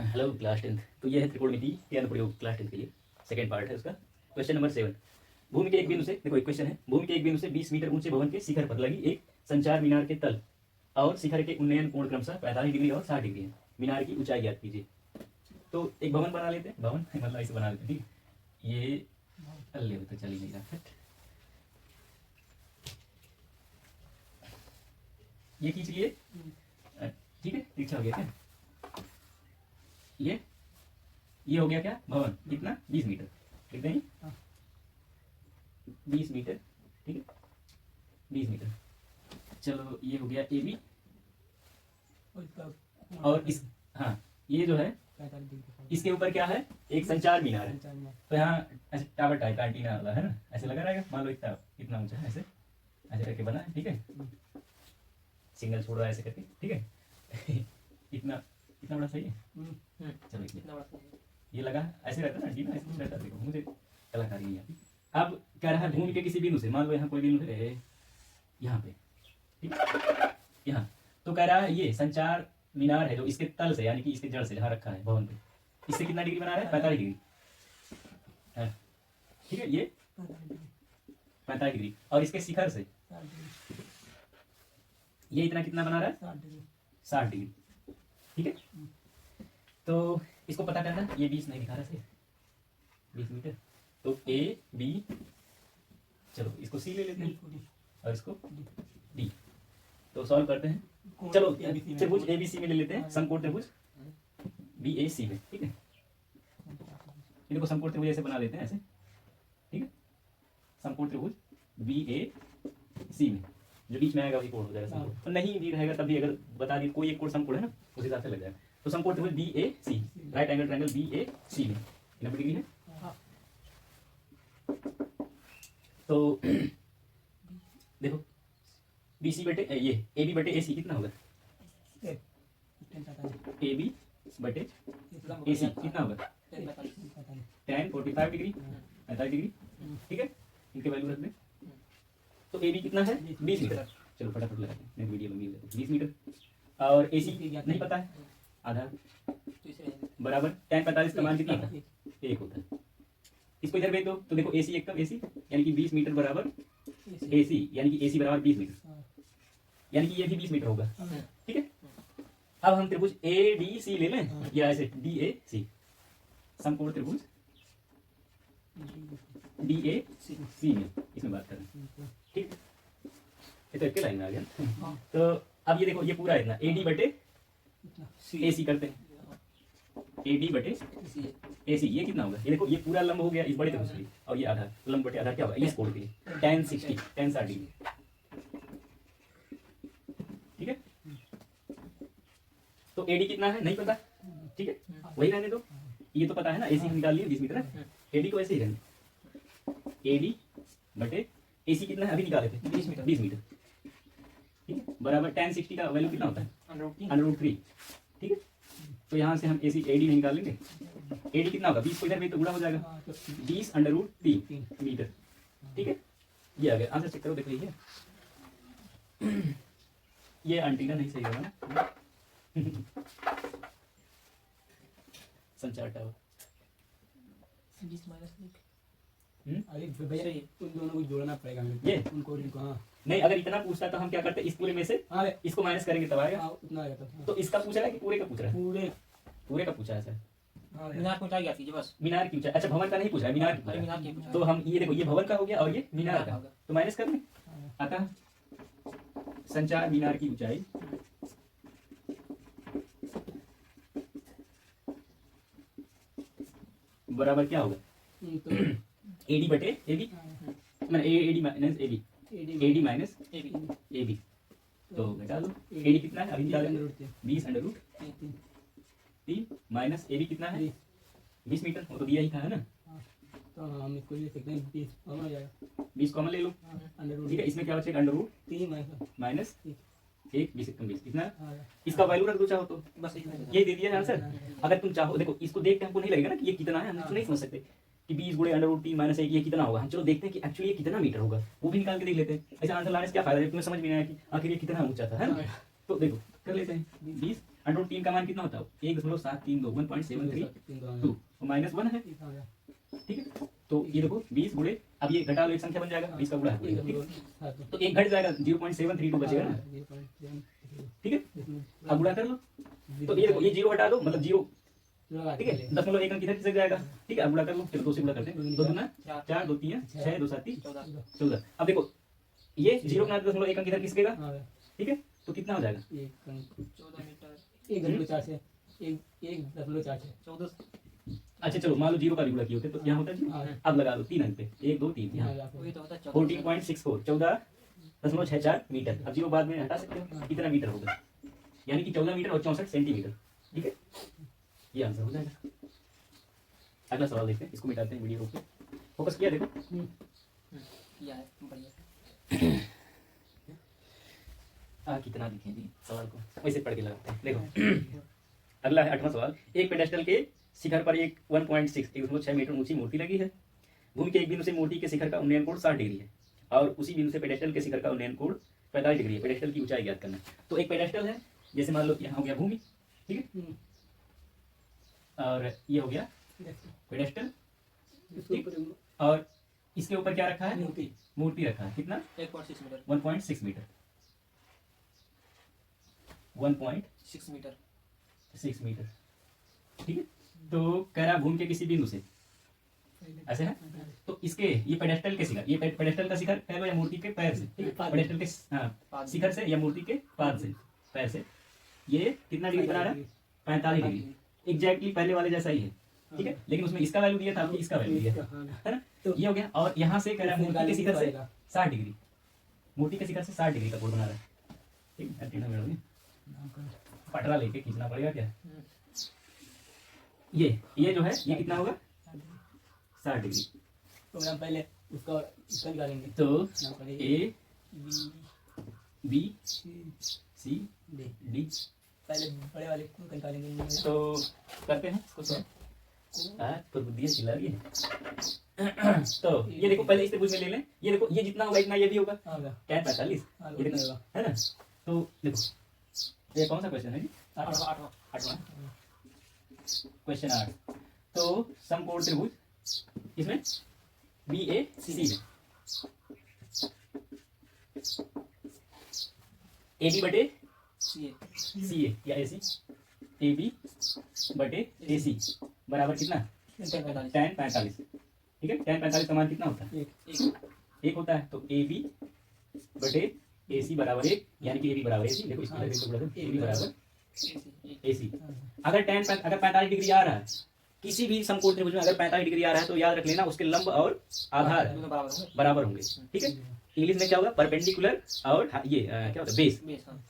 Hello class 10th। तो ये है त्रिकोणमिति के अनुप्रयोग क्लास 10th के लिए सेकंड पार्ट है उसका। Question number 7। भूमि के एक बिंदु से, देखो एक क्वेश्चन है, भूमि के एक बिंदु से 20 मीटर ऊंचे भवन के शिखर पर लगी एक संचार मीनार के तल और शिखर के उन्नयन कोण क्रमशः 45 डिग्री और 60 डिग्री है। मीनार की ऊंचाई ज्ञात कीजिए। तो एक भवन बना लेते हैं, भवन मतलब इसे बना लेते हैं, ठीक है। ये अल्ले तो चल ही नहीं रहा, ये खींच लिए, ठीक है। पीछा हो गया क्या, ये हो गया क्या भवन, कितना 20 मीटर लिखते हैं, 20 मीटर, ठीक है 20 मीटर। चलो ये हो गया ए बी और इस, हाँ ये जो है इसके ऊपर क्या है, एक संचार मीनार है। तो यहाँ ऐसे टावर टाइप एंटीना वाला है ना, ऐसे लगा रहेगा, मान लो इतना ऊंचा है, ऐसे ऐसे करके बना है, ठीक है। सिग्नल छोड़ रहा है ऐसे करके, ठीक है। इतना इतना बड़ा सही है। चलो ये लगा ऐसे रहता है ना एंटीना, ऐसे रहता है। देखो मुझे कलाकारी नहीं आती। अब कह रहा है भूमि के किसी बिंदु से, मान लो यहाँ कोई बिंदु है यहाँ पे, ठीक है, यहाँ। तो कह रहा है ये संचार मीनार है जो इसके तल से, यानी कि इसके जड़ से जहाँ रखा है भवन पे, इससे कितना डिग्री बना रहा है, 45 डिग्री, ठीक है। ये 45 डिग्री और इसके शिखर से ये इतना कितना बना रहा है, 60 डिग्री, ठीक है। तो इसको पता करना, ये 20 नहीं दिखा रहा है, 20 मीटर। तो ए बी, चलो इसको सी ले लेते हैं और इसको डी। तो सॉल्व करते हैं, चलो त्रिभुज ए बी सी में ले लेते हैं, समकोण त्रिभुज बी ए सी में, ठीक है। इनको समकोण त्रिभुज ऐसे बना लेते हैं, ऐसे, ठीक है। समकोण त्रिभुज बी ए सी में जो बीच में आएगा वही कोण हो जाएगा समकोण। तो नहीं भी रहेगा तब भी अगर बता दी कोई एक कोण समकोण है ना, उस हिसाब से लग जाएगा। तो समकोण त्रिभुज बी ए सी, राइट एंगल ट्रायंगल बी ए सी में 90 डिग्री है। तो देखो बी सी बटे ये ए बी बटे ए सी कितना होगा, ए बी बटे ए सी कितना होगा, tan 45 डिग्री 45 डिग्री, ठीक है। इनके वैल्यू रख दें। तो ए बी कितना है, 20 मीटर। चलो फटाफट लगाते हैं, नहीं वीडियो लंबी हो जाती है। 20 मीटर और ए सी नहीं पता है, आधा बराबर tan 45 का मान कितना होता है, 1 होता है। इसको इधर भेज दो तो देखो ए सी एक कम, ए सी यानी कि 20 मीटर बराबर ए सी, यानी कि ए सी बराबर 20 मीटर, यानी कि ये भी 20 मीटर होगा, ठीक है। अब हम त्रिभुज ए डी सी ले लें, या ऐसे डी ए सी, समकोण त्रिभुज डी ए सी में इसमें बात करें, ठीक। ये तो एक लाइन में आ गया। तो अब ये देखो ये पूरा इतना ए डी बटे ए सी करते हैं, ए डी बटे ए सी, ये कितना होगा, ये देखो ये पूरा लंब हो गया इस बड़े त्रिभुज के लिए, और ये आधार, लंब बटे आधार क्या होगा, इस कोण के लिए tan 60 डिग्री, ठीक है। तो एडी कितना है नहीं पता, ठीक है, वही रहने दो। ये तो पता है ना, एसी निकाल लिए 20 मीटर है, एडी को ऐसे ही रहने, एडी बटे एसी कितना है अभी निकाले थे, 20 मीटर, ठीक है, बराबर tan 60 का वैल्यू कितना होता है, √3, ठीक है। तो यहाँ से हम एसी एडी निकाल लेंगे, एडी कितना होगा, 20 को इधर भी तो गुणा हो जाएगा, 20 √3 मीटर, ठीक है। ये आ गया आंसर, चेक करो देख लीजिए। ये एंटीना नहीं सही होगा ना, संचार टावर अरे भैया उन दोनों को जोड़ना पड़ेगा, ये उनको हाँ। नहीं, अगर इतना पूछता तो हम क्या करते, इस पूरे में से इसको माइनस करेंगे तब आएगा, उतना आएगा तब। तो इसका पूछ रहा है कि पूरे का पूछ रहा है, पूरे का पूछा है सर। मीनार की ऊंचाई ज्ञात कीजिए बस। मीनार की ऊंचाई, अच्छा भवन का नहीं पूछ रहा है, मीनार की पूछ रहा है। मीनार की तो हम ये देखो ये भवन का हो गया और ये मीनार का, तो माइनस कर लें। अतः संचार मीनार की ऊंचाई बराबर क्या होगा, एडी बटे एबी, मैंने A D minus A B, A D minus A B. तो घटा दो, एडी कितना है अभी निकालेंगे, 20 √3 माइनस एबी कितना है 20 मीटर, वो तो दिया ही था है ना। तो हम इसको ले सकते हैं 20 कॉमन हो जाएगा, 20 कॉमन ले लो, ठीक है। इसमें क्या बचेगा, √3 माइनस 1 20 कम 20 कितना, इसका वैल्यू रख दो चाहो तो, बस ये दे दिया है आंसर। अगर तुम चाहो, देखो इसको देख के हमको नहीं लगेगा ना कि ये कितना है, हम तो नहीं समझ सकते कि 20 गुणे √3 माइनस 1 ये कितना होगा। हम चलो देखते हैं कि एक्चुअली ये कितना मीटर होगा, वो भी निकाल के देख लेते हैं। ऐसा आंसर लाने से क्या फायदा है, तुम्हें समझ में नहीं आया कि आखिर ये कितना ऊंचा था, है ना। तो देखो कर लेते हैं, 20 √3 का मान कितना होता है? 1.732 1.732 और -1 है, ठीक है। तो ये देखो 20 गुणे, अब ये घटा लो एक संख्या बन जाएगा, 20 का गुणा है, ठीक है? तो एक घट जाएगा 0.732 बचेगा ना, ठीक है। अब गुणा कर लो, तो ये देखो ये 0 हटा दो मतलब 0, ठीक है। 0.1 अंक किधर खिसक जाएगा, ठीक है। अब गुणा कर लो, चलो 2 से गुणा करते हैं, 2 दूना 4 2 3 6 2 7 14। अब देखो ये 0 के 0.1 अंक किधर खिसकेगा, ठीक है। तो कितना हो जाएगा? 14 मीटर 1.4 से 1.4 से 14 अच्छा चलो मान लो 0 का भी गुणा किए होते तो यहाँ होता है 0। अब लगा दो 3 अंक पे 1 2 3 यहाँ वही तो होता है 14.64 14.64 मीटर। अब 0 बाद में हटा सकते हो, कितना मीटर होगा, यानी कि 14 मीटर और 64 सेंटीमीटर, ठीक है। ये आंसर हो जाएगा। अगला सवाल देखते हैं, इसको मिटाते हैं वीडियो को, फोकस किया देखो। किया है बढ़िया। कितना लिखे जी सवाल को, वैसे पढ़ के लगाते हैं। देखो अगला है 8वां सवाल। एक पेडेस्टल के शिखर पर एक 1.6 मीटर ऊंची मूर्ति लगी है। भूमि के एक बिंदु से मूर्ति के शिखर का उन्नयन कोण 60 डिग्री है और उसी बिंदु से पेडेस्टल के शिखर का उन्नयन कोण 45 डिग्री है। पेडेस्टल की ऊंचाई ज्ञात करना है। तो एक पेडेस्टल है, जैसे मान लो यहाँ हो गया भूमि, ठीक है, और ये हो गया पेडेस्टल, और इसके ऊपर क्या रखा है? मूर्ति रखा है। कितना? 1.6 मीटर 1.6 मीटर 1.6 मीटर मीटर, ठीक है। तो कह रहा भूमि के किसी बिंदु से, ऐसे है। तो इसके ये पेडेस्टल के शिखर, ये पेडेस्टल का शिखर है या मूर्ति के पैर से, ठीक है, पेडेस्टल के शिखर से या मूर्ति के पाद से, पैर से, ये कितना डिग्री बना रहा है? 45 डिग्री, एग्जैक्टली पहले वाले जैसा ही है, ठीक है। लेकिन उसमें इसका वैल्यू दिया था, आपकी इसका वैल्यू दिया था, है ना। तो ये हो गया। और यहाँ से कह रहा है मूर्ति के शिखर से 60 डिग्री, मूर्ति के शिखर से 60 डिग्री का कोण बना रहा है, ठीक है। पटरा लेके खींचना पड़ेगा क्या? ये जो है ये कितना होगा? 60 डिग्री। तो हम पहले उसका इसका निकालेंगे। तो ए बी सी डी, पहले बड़े वाले को निकालेंगे। तो करते हैं इसको तो बुद्धि चिल्ला रही है। तो ये देखो पहले इस त्रिभुज में ले लें, ये देखो ये जितना होगा इतना ये भी होगा, tan 45, ये देखो है ना। तो देखो ये कौन सा क्वेश्चन है जी? 8वां क्वेश्चन 8। तो समकोण त्रिभुज इसमें बी ए सी में ए बी बटे सी ए या ए सी, ए बी बटे ए सी बराबर कितना? tan 45, ठीक है। tan 45 का मान कितना होता है? 1 होता है। तो ए बी बटे ए सी बराबर 1, यानी कि ए बी बराबर ए सी। देखो इसको ए बी बराबर ए सी। अगर 45 डिग्री आ रहा है किसी भी समकोण त्रिभुज में, अगर 45 डिग्री आ रहा है तो याद रख लेना उसके लंब और आधार बराबर होंगे, ठीक है। इंग्लिश में क्या होगा? परपेंडिकुलर और ये क्या होता है? बेस,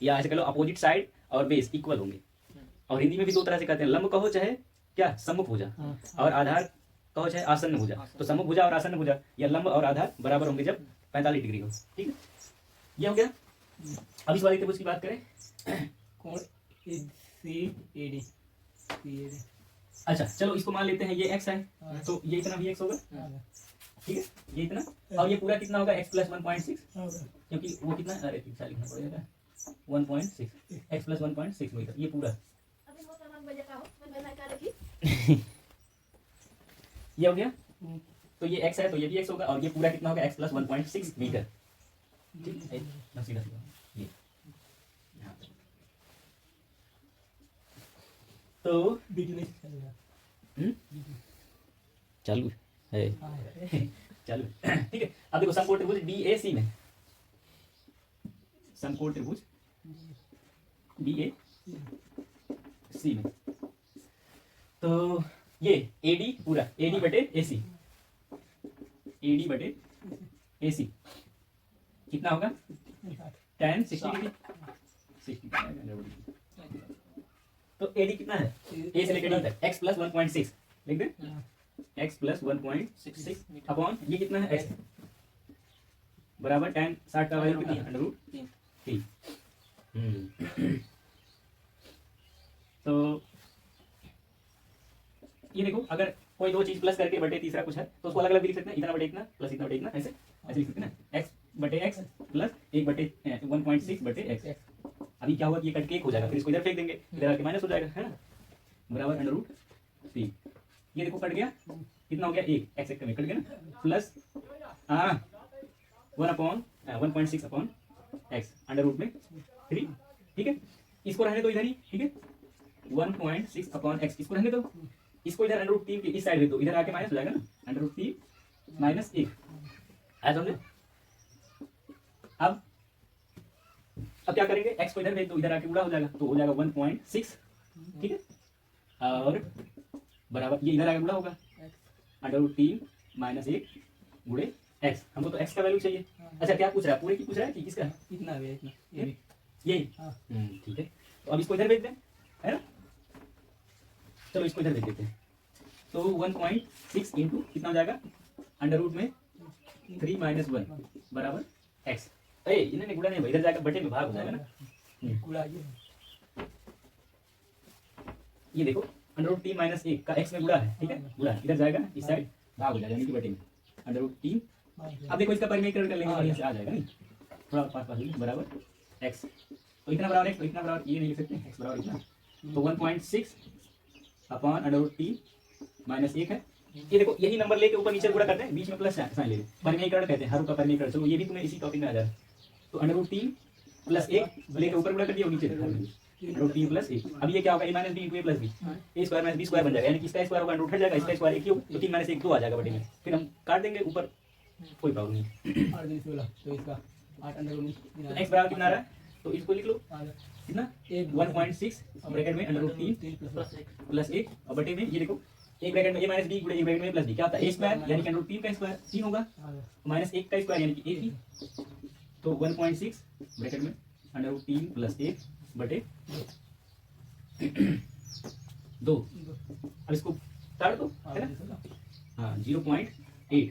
या ऐसे कह लो अपोजिट साइड और बेस इक्वल होंगे। और हिंदी में भी दो तरह से कहते हैं, लंब कहो चाहे क्या सम्मुख भुजा, और आधार कहो चाहे आसन्न भुजा। तो सम्मुख भुजा और आसन्न भुजा या लंब और आधार बराबर होंगे जब 45 डिग्री हो, ठीक है। ये हो गया। अब इस वाले त्रिभुज की बात करें, कोण सी ए डी। अच्छा चलो इसको मान लेते हैं ये x है, तो ये इतना भी x होगा, ठीक है, ये इतना। और ये पूरा कितना होगा? x + 1.6, क्योंकि वो कितना, अरे पीछा लिखना पड़ेगा, 1.6 x + 1.6 मीटर, ये पूरा ये हो गया। तो ये x है तो ये भी x होगा, और ये पूरा कितना होगा? x + 1.6 मीटर, ठीक है। सीधा सीधा ये यहाँ पे। तो चालू है चालू, ठीक है। अब देखो समकोण त्रिभुज बी ए सी में, समकोण त्रिभुज बी ए सी में, तो ये ए डी पूरा ए डी बटे ए सी, ए डी बटे ए सी कितना होगा? tan 60 degree, 60। तो ए डी कितना है? ए से लेकर डी तक x + 1.6 लिख दे, x + 1.6 अपॉन ये कितना है? x बराबर tan 60 का वैल्यू कितना है? √3। तो ये देखो अगर कोई दो चीज प्लस करके बटे तीसरा कुछ है तो उसको अलग अलग भी लिख सकते हैं, इतना बटे इतना प्लस इतना बटे इतना, ऐसे ऐसे लिख सकते हैं ना, x बटे x प्लस 1 बटे 1.6 बटे x, अभी क्या हुआ कि ये कट के 1 हो जाएगा, फिर इसको इधर फेंक देंगे, इधर आके माइनस हो जाएगा, है ना, बराबर अंडर रूट 3। ये देखो कट गया, कितना हो गया 1, एक्स में कट गया ना, plus 1/1.6 upon X under root में 3, ठीक है। इसको रहने दो इधर ही, ठीक है, 1.6 अपॉन एक्स इसको रहने दो, इसको इधर अंडर रूट 3 के इस साइड भेज दो, इधर आके माइनस हो जाएगा ना, अंडर रूट 3 माइनस 1 आया समझे। अब क्या करेंगे, एक्स को इधर भेज दो, इधर आके गुणा हो जाएगा, तो हो जाएगा 1.6, ठीक है, और बराबर ये इधर आके गुणा होगा अंडर रूट 3 माइनस 1 गुणे एक्स। हमको तो एक्स का वैल्यू चाहिए। अच्छा क्या पूछ रहा है, पूरे की पूछ रहा है कि किसका, इतना है, इतना ये भी। यही, हाँ। ठीक है। तो अब इसको इधर भेज दें, है ना, चलो इसको इधर भेज देते हैं। तो 1.6 इंटू कितना हो जाएगा, अंडर रूट में 3 माइनस 1 बराबर एक्स। इन्होंने गुणा नहीं, इधर जाकर बटे में भाग हो जाएगा ना, गुणा ये देखो अंडर रूट 3 माइनस 1 का एक्स में गुणा है, ठीक है, गुणा इधर जाएगा इस साइड भाग हो जाएगा, यानी कि बटे में अंडर रूट 3। अब देखो इसका परिमेयकरण कर लेंगे, बढ़िया से आ जाएगा, नहीं थोड़ा पास पास बराबर एक्स, तो इतना बराबर एक्स, तो इतना बराबर ये नहीं लिख सकते, एक्स बराबर इतना, तो 1.6 अपॉन अंडर रूट 3 माइनस 1 है। ये देखो यही नंबर लेके ऊपर नीचे गुणा करते हैं, बीच में प्लस साइन ले लें, परिमेयकरण कहते हैं, हर का परिमेयकरण। चलो ये भी तुम्हें इसी टॉपिक में आ जाए, तो अंडर रूट 3 प्लस 1 लेके ऊपर गुणा कर दिया, नीचे अंडर रूट 3 प्लस 1। अब ये क्या होगा, a minus B into A plus B, A square minus B square बन जाएगा, यानी कि इसका स्क्वायर होगा अंडर रूट हट जाएगा, इसका स्क्वायर 1 ही होगा, तो 3 माइनस 1 2 आ जाएगा बटे में, फिर हम काट देंगे ऊपर, कोई प्रॉब्लम नहीं। 8 दिन 16, तो इसका 8 अंडर रूट तो एक्स बराबर कितना आ रहा है, तो इसको लिख लो कितना 1.6 ब्रैकेट में अंडर रूट 3 प्लस 1 और बटे में ये देखो एक ब्रैकेट में a माइनस बी गुणे एक ब्रैकेट में प्लस बी, क्या होता है a स्क्वायर, यानी कि अंडर रूट 3 का स्क्वायर 3 होगा, माइनस 1 का स्क्वायर यानी कि 1 ही, तो 1.6 ब्रैकेट में अंडर रूट 3 प्लस 1 बटे 2। अब इसको काट दो, है ना, हाँ 0.8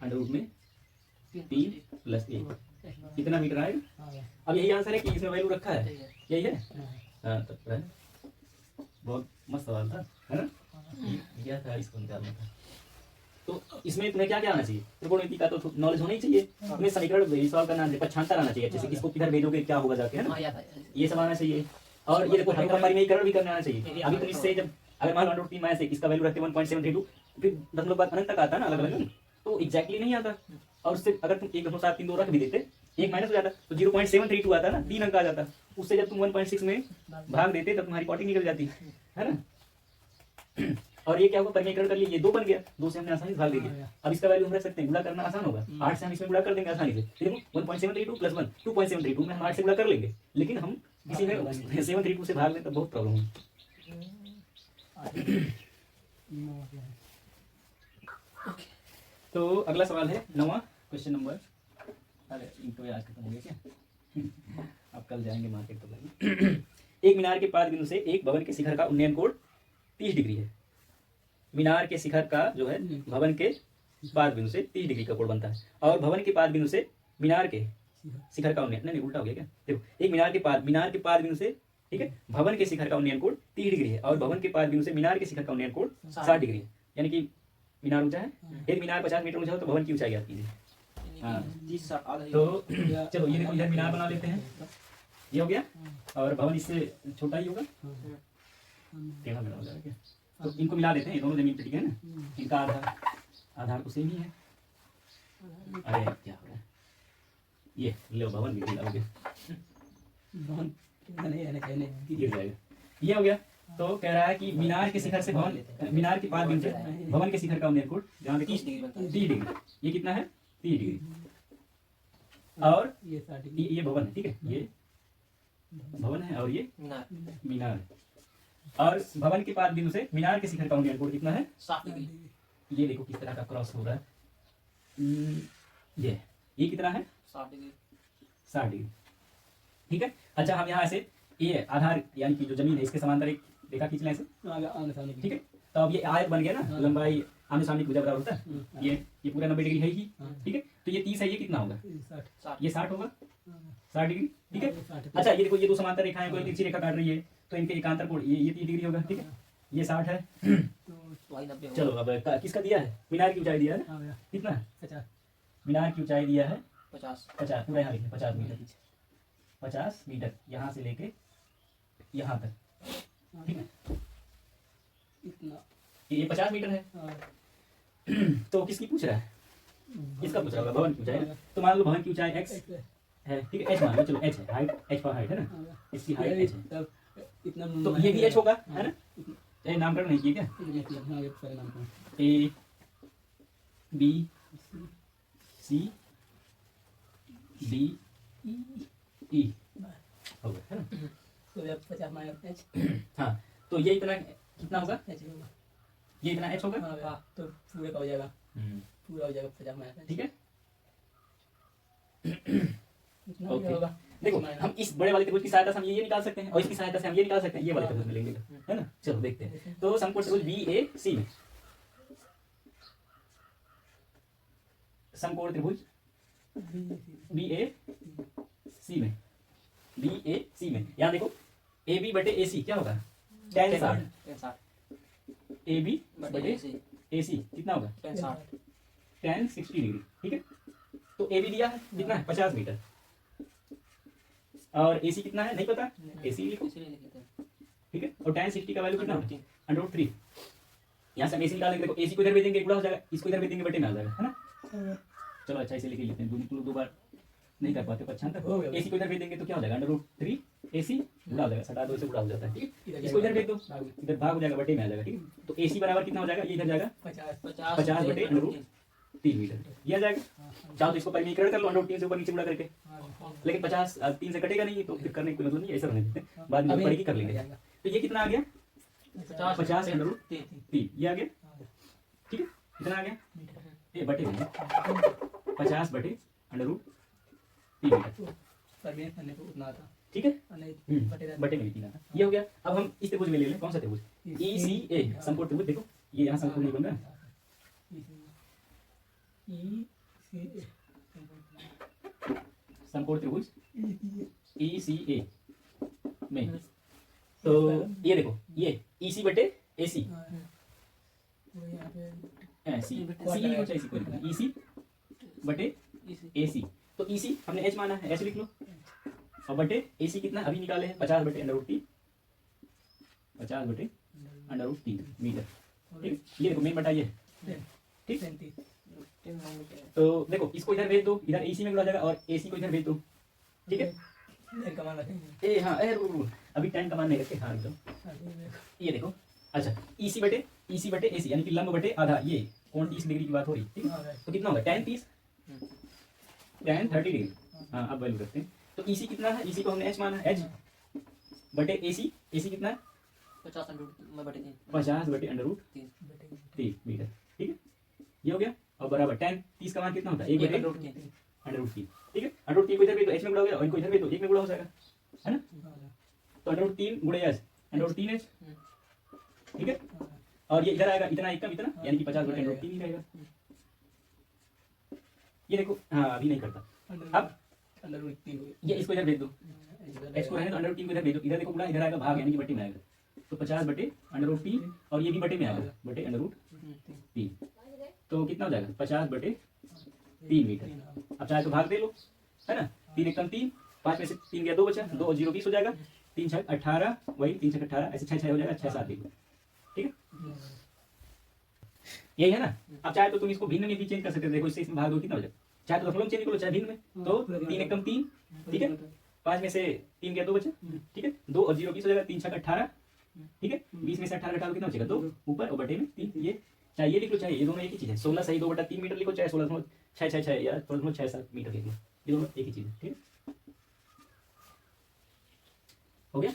अंडर रूट में 3 प्लस 1 कितना मीटर आएगा। अब यही आंसर है कि इसमें वैल्यू रखा है, यही है, हाँ तब है, बहुत मस्त सवाल था, है ना, क्या था इसको निकालना था। तो इसमें तुम्हें क्या क्या आना चाहिए, त्रिकोणमिति का तो नॉलेज होना ही चाहिए, तुम्हें समीकरण सॉल्व करना चाहिए, पक्षांतर आना चाहिए अच्छे से, किसको किधर भेजोगे क्या होगा जाके, है ना, ये सब आना चाहिए। और ये देखो हर का परिमेयकरण भी करना आना चाहिए। अभी तुम इससे जब अगर मान लो अंडर रूट 3 माइनस 1 इसका वैल्यू रखते 1.732, फिर दशमलव बाद अनंत तक आता है ना अलग अलग, तो एग्जैक्टली नहीं आता, और उससे अगर तुम 1.732 रख भी देते, एक माइनस हो जाता तो 0.732 आता ना, 3 अंक आ जाता, उससे जब तुम 1.6 में भाग देते तब तुम्हारी कॉटिंग निकल जाती है ना। और ये क्या होगा, परिमेयकरण कर लिए, ये 2 बन गया, 2 से हमने आसानी से भाग दे दिया। अब इसका वैल्यू हम रख सकते हैं, गुणा करना आसान होगा, 8 से हम इसमें गुणा कर देंगे आसानी से, देखो 1.732 प्लस 1 2.732 में हम 8 से गुणा कर लेंगे, लेकिन हम किसी में 732 से भाग लें तो बहुत प्रॉब्लम है। तो अगला सवाल है 9वां क्वेश्चन नंबर, अरे इनको आज खत्म हो गया क्या, अब कल जाएंगे मार्केट तो भाई। एक मीनार के पाद बिंदु से एक भवन के शिखर का उन्नयन कोण 30 डिग्री है। मीनार के शिखर का जो है भवन के पाद बिंदु से 30 डिग्री का कोण बनता है, और भवन के पाद बिंदु से मीनार के शिखर का उन्नयन, नहीं उल्टा हो गया क्या, देखो एक मीनार के पाद बिंदु से, ठीक है, भवन के शिखर का उन्नयन कोण 30 डिग्री है, और भवन के पाद बिंदु से मीनार के शिखर का उन्नयन कोण 60 डिग्री है, यानी कि मीनार ऊंचा है, एक मीनार 50 मीटर ऊंचा हो तो भवन की ऊंचाई आती है। हाँ तो चलो ये देखो इधर मीनार बना लेते हैं, ये हो गया, और भवन इससे छोटा ही होगा, टेढ़ा मेढ़ा हो जाएगा क्या, तो इनको मिला देते हैं, दोनों जमीन पे, ठीक है ना, इनका आधार तो सेम ही है। अरे क्या हो रहा है, ये लो भवन भी गिर जाएगा, ये हो गया। तो कह रहा है कि मीनार के शिखर से भवन, मीनार के पाद बिंदु से भवन के शिखर का उन्नयन कोण जहाँ पे 30 डिग्री, ये कितना है 30 डिग्री, और ये भवन है, ठीक है, ये भवन है और ये मीनार है, और भवन के पाद बिंदु से मीनार के शिखर का उन्नयन कोण कितना है 60 डिग्री। ये देखो किस तरह का क्रॉस हो रहा है, ये कितना है 60 डिग्री, 60 डिग्री, ठीक है। अच्छा हम यहाँ से ये आधार यानी कि जो जमीन है इसके समांतर एक रेखा खींच लें ऐसे, ठीक है, तो अब ये आयत बन गया ना, लंबाई आमने सामने की भुजा बराबर होता है, ये पूरा 90 डिग्री है ही, ठीक है, तो ये 30 है, ये कितना होगा, ये 60 होगा, 60 डिग्री, ठीक है। अच्छा ये देखो ये दो समांतर रेखाएं कोई तिरछी रेखा काट रही है, तो इनके एकांतर कोण ये 30 डिग्री होगा, ठीक है, ये 60 है। चलो अब किसका दिया है, मीनार की ऊंचाई दिया है ना, कितना 50, मीनार की ऊंचाई दिया है 50 पूरा यहाँ लिखे 50 मीटर, 50 मीटर यहाँ से लेके यहाँ तक, ठीक है। इतना ये 50 मीटर है। हाँ, तो किसकी पूछ रहा है? किसका पूछ रहा होगा? भवन की ऊंचाई है। तो मान लो भवन की ऊंचाई x एक है, ठीक है। h मान लो, चलो h है, हाइट, h पर हाइट है ना, हाँ, इसकी हाइट ये h है। तब इतना तो ये भी h होगा, है ना। चाहे नामकरण नहीं किया क्या? हाँ, ये सारे नाम का A B C D E हो गया, है ना। तो ये 50 माइनस एच हाँ, तो ये इतना कितना होगा? एच होगा। ये इतना h होगा। हाँ, तो पूरे का हो जाएगा, हम्म, पूरा हो जाएगा 50 माइनस एच। ठीक है। इतना ओके। क्या होगा? देखो माइनस हम इस बड़े वाले त्रिभुज की सहायता से हम ये निकाल सकते हैं और इसकी सहायता से हम ये निकाल सकते हैं, ये वाले त्रिभुज मिलेंगे, है ना। चलो देखते हैं। तो समकोण त्रिभुज BAC में, समकोण त्रिभुज BAC में, BAC में यहाँ देखो AB बटे AC क्या होगा? tan 60। AB बटे AC कितना होगा? tan 60 डिग्री, ठीक है। तो AB दिया है कितना है? 50 मीटर। और AC कितना है? नहीं पता, AC लिखो, ठीक है। और tan 60 का वैल्यू कितना होगा? √3। यहाँ से हम AC निकालेंगे, देखो AC को इधर भेज देंगे, गुणा हो जाएगा, इसको इधर भेज देंगे, बटे में आ जाएगा, है ना। चलो अच्छा इसे लिख लेते हैं, दो बार नहीं कर पाते, अच्छा तक हो गया। AC को इधर भेज देंगे तो क्या हो जाएगा? √3 AC गुणा हो जाएगा, 2 से गुणा हो जाता है, ठीक है। इसको इधर भेज दो, इधर भाग हो जाएगा, बटे में आ जाएगा, ठीक है। तो AC बराबर कितना हो जाएगा? ये इधर जाएगा 50 बटे √3 मीटर, ये आ जाएगा। चाहो तो इसको परिमीकरण कर लो, √3 से ऊपर नीचे गुणा करके, लेकिन 50 3 से कटेगा नहीं, तो फिर करने की कोई मतलब नहीं, ऐसा रहने देते हैं, बाद में पढ़ेगी कर लेंगे। तो ये कितना आ गया? 50 √3, ये आ गया, ठीक है। कितना आ गया? ये बटे में 50 बटे √3 मीटर, परमेंट करने को उतना था, ठीक है। नहीं बटे बटे में भी 3 आता, ये हो गया। अब हम इस त्रिभुज में ले लें, कौन सा त्रिभुज? ECA, समकोण त्रिभुज। देखो ये यहाँ समकोण नहीं बन रहा है, समकोण त्रिभुज ECA में। तो ये देखो, ये EC बटे AC, EC बटे AC। तो EC हमने H माना है, H लिख लो, और बटे AC कितना अभी निकाले हैं? 50 बटे √3, 50 बटे √3 मीटर, ठीक। ये देखो मेन बटा ये, ठीक। तो देखो इसको इधर भेज दो, इधर AC में गुणा हो जाएगा, और AC को इधर भेज दो, ठीक है। ए हाँ, अभी टाइम कमान नहीं रखे, हाँ एकदम। ये देखो, अच्छा EC बटे AC यानी कि लंब बटे आधा, ये कोण 30 डिग्री की बात हो रही, ठीक है। तो कितना होगा? tan 30, tan 30 degree. हाँ अब वैल्यू रखते हैं। तो EC कितना है? EC को हमने H माना है, H बटे AC कितना है? 50 बटे √3 मीटर, ठीक है। ये हो गया। और बराबर tan 30 का मान कितना होता है? 1 बटे √3, ठीक है। √3 को इधर भेज दो, H में गुणा हो गया, और इनको इधर भेज दो, 1 में गुणा हो जाएगा, है ना। तो √3 गुणे H, √3H, ठीक है। और ये इधर आएगा, इतना एक कम इतना, यानी कि 50 बटे √3 ही रहेगा। ये देखो, हाँ अभी नहीं करता। अब ये इसको इधर भेज दो, H को रहने दो, √3 को इधर भेज दो, इधर देखो गुणा, इधर आएगा भाग, यानी कि बटे में आएगा। तो 50 बटे √3, और ये भी बटे में आएगा, बटे √3। तो कितना हो जाएगा? 50 बटे 3 मीटर। अब चाहे तो भाग दे लो, है ना। 3 एकम 3, 5 में से 3 गया, 2 बचा, 2 और 0 20 हो जाएगा, 3 6 18, वही 3 6 18, ऐसे 6 6 हो जाएगा, 6 7 देखो, ठीक है। यही है ना। अब चाहे तो तुम इसको भिन्न में भी चेंज कर सकते हो, देखो इससे इसमें भाग दो, कितना हो जाएगा? चाहे तो दशमलव चेंज करो, चाहे भिन्न में। तो 3 एकम 3, ठीक है। 5 में से 3 गया, 2 बचा, ठीक है। 2 और 0 20 हो जाएगा, 3 6 18, ठीक है। 20 में से 18 घटा दो, कितना बचेगा? 2 ऊपर और बटे में 3। ये चाहे ये लिख लो, चाहे ये, दोनों एक ही चीज है। 16 सही 2 बटा 3 मीटर लिखो, चाहे 16.666 या 16.67 मीटर लिख लो, ये दोनों एक ही चीज है, ठीक है। हो गया।